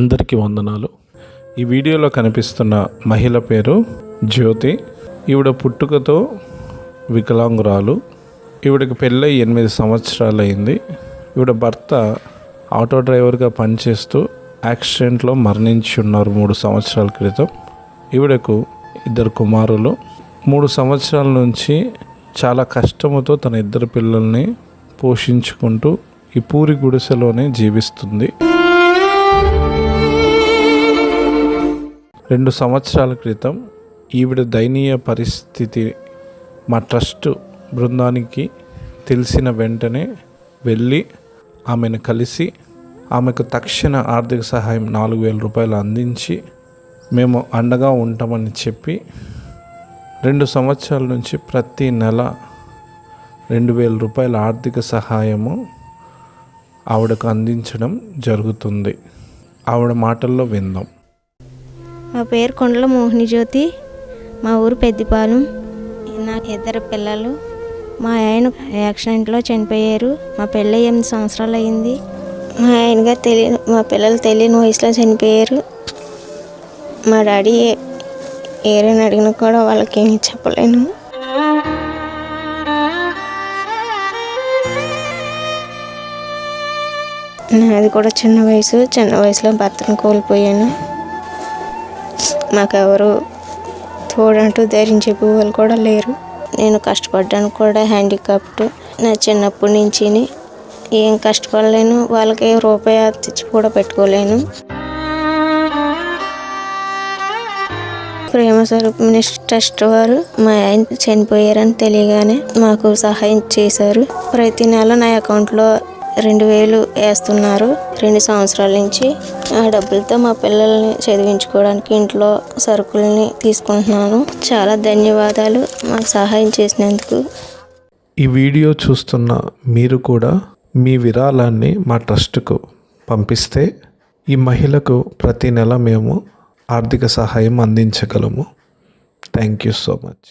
అందరికీ వందనాలు. ఈ వీడియోలో కనిపిస్తున్న మహిళ పేరు జ్యోతి. ఈవిడ పుట్టుకతో వికలాంగురాలు. ఈవిడకి పెళ్ళై 8 సంవత్సరాలు అయింది. ఈవిడ భర్త ఆటో డ్రైవర్గా పనిచేస్తూ యాక్సిడెంట్లో మరణించి ఉన్నారు 3 సంవత్సరాల క్రితం. ఈవిడకు 2 కుమారులు. 3 సంవత్సరాల నుంచి చాలా కష్టముతో తన 2 పిల్లల్ని పోషించుకుంటూ ఈ పూరి గుడిసెలోనే జీవిస్తుంది. 2 సంవత్సరాల క్రితం ఈవిడ దయనీయ పరిస్థితి మా ట్రస్ట్ బృందానికి తెలిసిన వెంటనే వెళ్ళి ఆమెను కలిసి ఆమెకు తక్షణ ఆర్థిక సహాయం 4,000 రూపాయలు అందించి మేము అండగా ఉంటామని చెప్పి 2 సంవత్సరాల నుంచి ప్రతి నెల 2,000 రూపాయల ఆర్థిక సహాయము ఆవిడకు అందించడం జరుగుతుంది. ఆవిడ మాటల్లో విందాం. మా పేరు కొండల మోహిని జ్యోతి. మా ఊరు పెద్దిపాలెం. నాకు 2 పిల్లలు. మా ఆయన యాక్సిడెంట్లో చనిపోయారు. మా పెళ్ళి 8 సంవత్సరాలు అయింది. మా పిల్లలు తెలియని వయసులో చనిపోయారు. మా డాడీ ఏరైనా అడిగినా కూడా వాళ్ళకి ఏమీ చెప్పలేను. నాది కూడా చిన్న వయసులో భర్తను కోల్పోయాను. మాకెవరు తోడంటూ ధైర్యం చెప్పేవాళ్ళు కూడా లేరు. నేను కష్టపడ్డానికి కూడా హ్యాండిక్యాప్డ్. నా చిన్నప్పటి నుంచి ఏం కష్టపడలేను. వాళ్ళకి రూపాయి తెచ్చి కూడా పెట్టుకోలేను. ప్రేమ స్వరూపం ట్రస్ట్ వారు మా ఆయన చనిపోయారని తెలియగానే మాకు సహాయం చేశారు. ప్రతి నెల నా అకౌంట్లో 2,000 వేస్తున్నారు 2 సంవత్సరాల నుంచి. ఆ డబ్బులతో మా పిల్లల్ని చదివించుకోవడానికి ఇంట్లో సరుకుల్ని తీసుకుంటున్నాను. చాలా ధన్యవాదాలు మాకు సహాయం చేసినందుకు. ఈ వీడియో చూస్తున్న మీరు కూడా మీ విరాళాన్ని మా ట్రస్ట్కు పంపిస్తే ఈ మహిళకు ప్రతి నెల మేము ఆర్థిక సహాయం అందించగలము. Thank you so much.